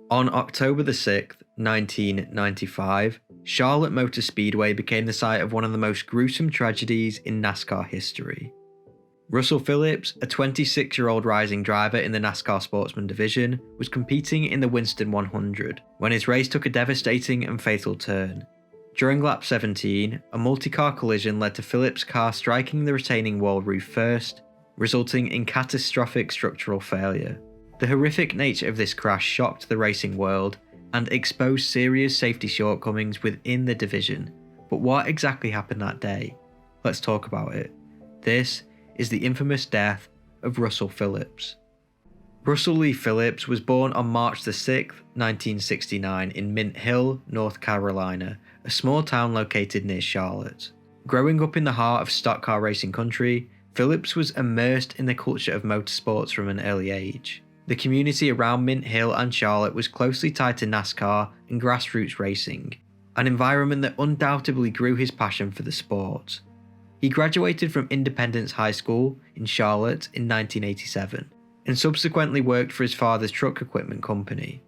On October the 6th, 1995, Charlotte Motor Speedway became the site of one of the most gruesome tragedies in NASCAR history. Russell Phillips, a 26-year-old rising driver in the NASCAR Sportsman Division, was competing in the Winston 100 when his race took a devastating and fatal turn. During lap 17, a multi-car collision led to Phillips' car striking the retaining wall roof first, resulting in catastrophic structural failure. The horrific nature of this crash shocked the racing world and exposed serious safety shortcomings within the division. But what exactly happened that day? Let's talk about it. This is the infamous death of Russell Phillips. Russell Lee Phillips was born on March the 6th, 1969 in Mint Hill, North Carolina, a small town located near Charlotte. Growing up in the heart of stock car racing country, Phillips was immersed in the culture of motorsports from an early age. The community around Mint Hill and Charlotte was closely tied to NASCAR and grassroots racing, an environment that undoubtedly grew his passion for the sport. He graduated from Independence High School in Charlotte in 1987, and subsequently worked for his father's truck equipment company.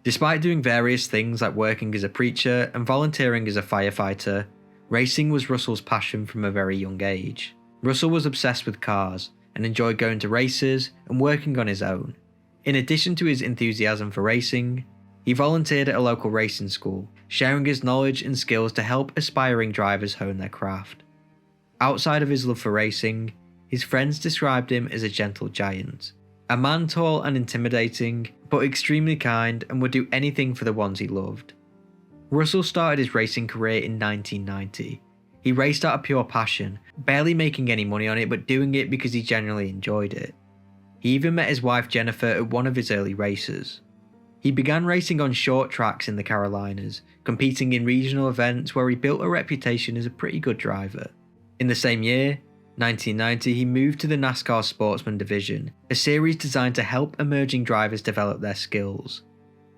Despite doing various things like working as a preacher and volunteering as a firefighter, racing was Russell's passion from a very young age. Russell was obsessed with cars and enjoyed going to races and working on his own. In addition to his enthusiasm for racing, he volunteered at a local racing school, sharing his knowledge and skills to help aspiring drivers hone their craft. Outside of his love for racing, his friends described him as a gentle giant, a man tall and intimidating, but extremely kind and would do anything for the ones he loved. Russell started his racing career in 1990. He raced out of pure passion, barely making any money on it but doing it because he genuinely enjoyed it. He even met his wife Jennifer at one of his early races. He began racing on short tracks in the Carolinas, competing in regional events where he built a reputation as a pretty good driver. In the same year, 1990, he moved to the NASCAR Sportsman Division, a series designed to help emerging drivers develop their skills.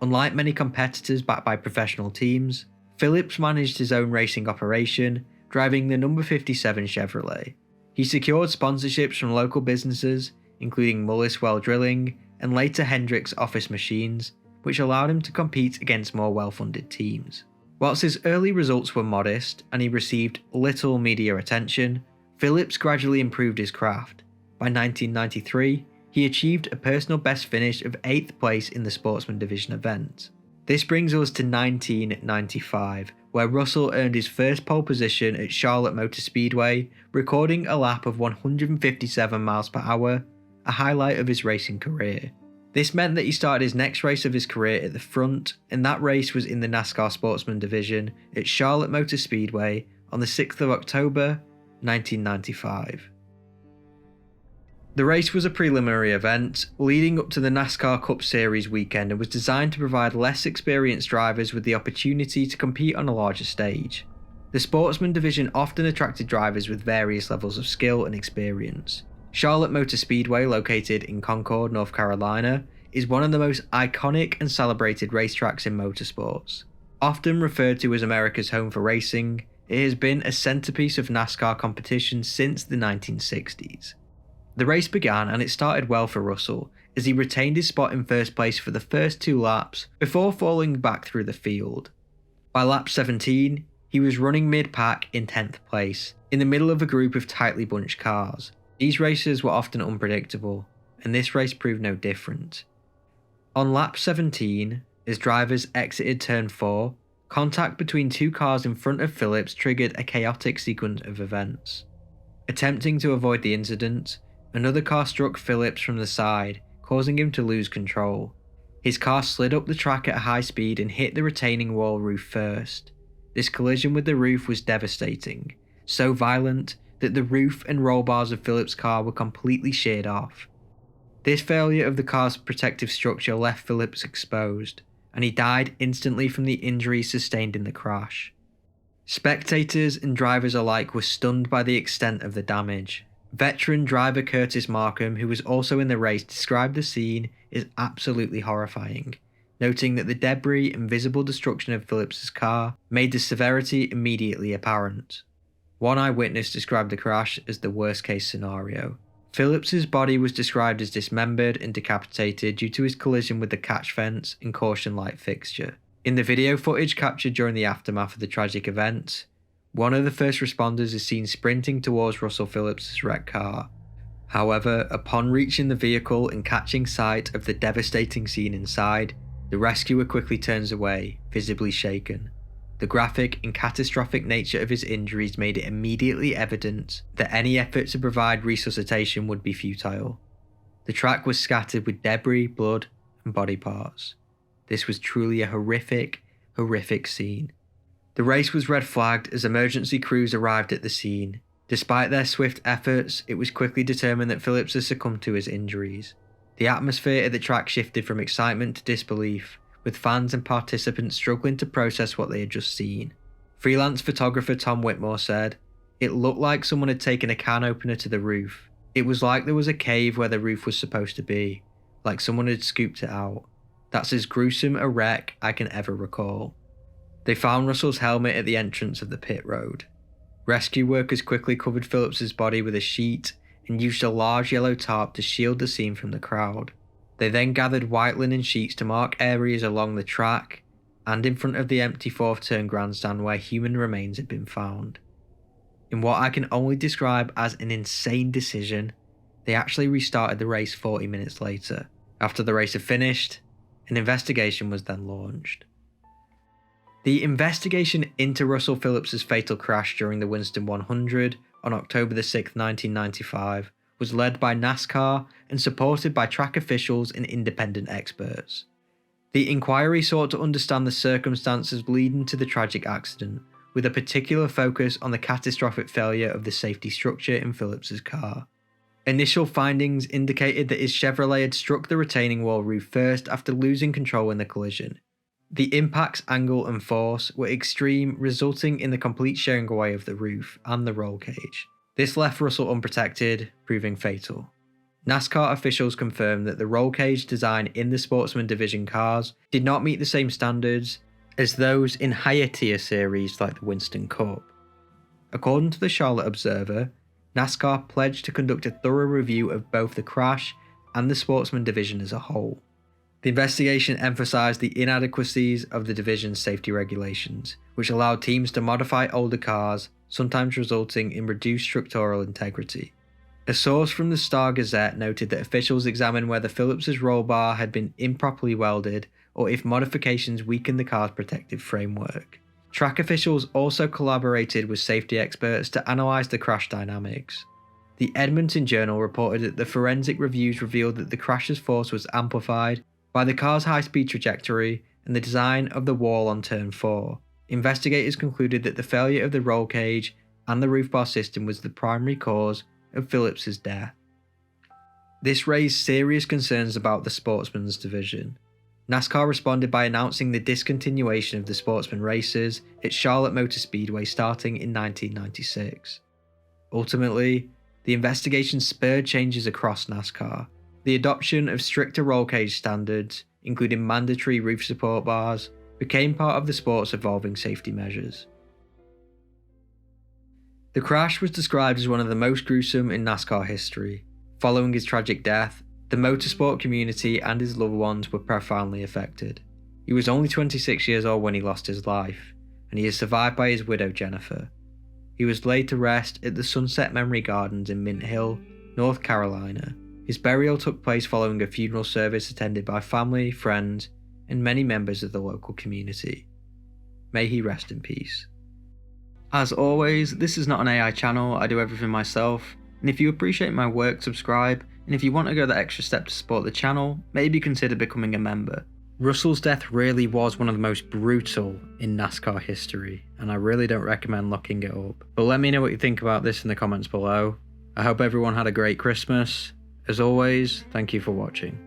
Unlike many competitors backed by professional teams, Phillips managed his own racing operation, driving the number 57 Chevrolet. He secured sponsorships from local businesses, including Mulliswell Drilling and later Hendricks Office Machines, which allowed him to compete against more well-funded teams. Whilst his early results were modest and he received little media attention, Phillips gradually improved his craft. By 1993, he achieved a personal best finish of 8th place in the Sportsman Division event. This brings us to 1995, where Russell earned his first pole position at Charlotte Motor Speedway, recording a lap of 157 miles per hour, a highlight of his racing career. This meant that he started his next race of his career at the front, and that race was in the NASCAR Sportsman Division at Charlotte Motor Speedway on the 6th of October, 1995. The race was a preliminary event leading up to the NASCAR Cup Series weekend and was designed to provide less experienced drivers with the opportunity to compete on a larger stage. The Sportsman Division often attracted drivers with various levels of skill and experience. Charlotte Motor Speedway, located in Concord, North Carolina, is one of the most iconic and celebrated racetracks in motorsports. Often referred to as America's home for racing, it has been a centerpiece of NASCAR competition since the 1960s. The race began and it started well for Russell, as he retained his spot in first place for the first 2 laps before falling back through the field. By lap 17, he was running mid-pack in 10th place, in the middle of a group of tightly bunched cars. These races were often unpredictable, and this race proved no different. On lap 17, as drivers exited turn 4, contact between 2 cars in front of Phillips triggered a chaotic sequence of events. Attempting to avoid the incident, another car struck Phillips from the side, causing him to lose control. His car slid up the track at a high speed and hit the retaining wall roof first. This collision with the roof was devastating, so violent that the roof and roll bars of Phillips' car were completely sheared off. This failure of the car's protective structure left Phillips exposed, and he died instantly from the injuries sustained in the crash. Spectators and drivers alike were stunned by the extent of the damage. Veteran driver Curtis Markham, who was also in the race, described the scene as absolutely horrifying, noting that the debris and visible destruction of Phillips' car made the severity immediately apparent. One eyewitness described the crash as the worst-case scenario. Phillips's body was described as dismembered and decapitated due to his collision with the catch fence and caution light fixture. In the video footage captured during the aftermath of the tragic events, one of the first responders is seen sprinting towards Russell Phillips's wrecked car. However, upon reaching the vehicle and catching sight of the devastating scene inside, the rescuer quickly turns away, visibly shaken. The graphic and catastrophic nature of his injuries made it immediately evident that any effort to provide resuscitation would be futile. The track was scattered with debris, blood, and body parts. This was truly a horrific scene. The race was red flagged as emergency crews arrived at the scene. Despite their swift efforts, it was quickly determined that Phillips had succumbed to his injuries. The atmosphere at the track shifted from excitement to disbelief, with fans and participants struggling to process what they had just seen. Freelance photographer Tom Whitmore said, "It looked like someone had taken a can opener to the roof. It was like there was a cave where the roof was supposed to be, like someone had scooped it out. That's as gruesome a wreck I can ever recall." They found Russell's helmet at the entrance of the pit road. Rescue workers quickly covered Phillips's body with a sheet and used a large yellow tarp to shield the scene from the crowd. They then gathered white linen sheets to mark areas along the track and in front of the empty fourth turn grandstand where human remains had been found. In what I can only describe as an insane decision, they actually restarted the race 40 minutes later. After the race had finished, an investigation was then launched. The investigation into Russell Phillips's fatal crash during the Winston 100 on October 6, 1995 was led by NASCAR and supported by track officials and independent experts. The inquiry sought to understand the circumstances leading to the tragic accident, with a particular focus on the catastrophic failure of the safety structure in Phillips's car. Initial findings indicated that his Chevrolet had struck the retaining wall roof first after losing control in the collision. The impact's angle and force were extreme, resulting in the complete shearing away of the roof and the roll cage. This left Russell unprotected, proving fatal. NASCAR officials confirmed that the roll cage design in the Sportsman Division cars did not meet the same standards as those in higher tier series like the Winston Cup. According to the Charlotte Observer, NASCAR pledged to conduct a thorough review of both the crash and the Sportsman Division as a whole. The investigation emphasized the inadequacies of the division's safety regulations, which allowed teams to modify older cars, sometimes resulting in reduced structural integrity. A source from the Star-Gazette noted that officials examined whether Phillips's roll bar had been improperly welded or if modifications weakened the car's protective framework. Track officials also collaborated with safety experts to analyze the crash dynamics. The Edmonton Journal reported that the forensic reviews revealed that the crash's force was amplified by the car's high-speed trajectory and the design of the wall on turn 4. Investigators concluded that the failure of the roll cage and the roof bar system was the primary cause of Phillips's death. This raised serious concerns about the Sportsman's Division. NASCAR responded by announcing the discontinuation of the Sportsman races at Charlotte Motor Speedway starting in 1996. Ultimately, the investigation spurred changes across NASCAR. The adoption of stricter roll cage standards, including mandatory roof support bars, became part of the sport's evolving safety measures. The crash was described as one of the most gruesome in NASCAR history. Following his tragic death, the motorsport community and his loved ones were profoundly affected. He was only 26 years old when he lost his life, and he is survived by his widow Jennifer. He was laid to rest at the Sunset Memory Gardens in Mint Hill, North Carolina. His burial took place following a funeral service attended by family, friends, and many members of the local community. May he rest in peace. As always, this is not an AI channel, I do everything myself, and if you appreciate my work, subscribe, and if you want to go the extra step to support the channel, maybe consider becoming a member. Russell's death really was one of the most brutal in NASCAR history, and I really don't recommend looking it up. But let me know what you think about this in the comments below. I hope everyone had a great Christmas. As always, thank you for watching.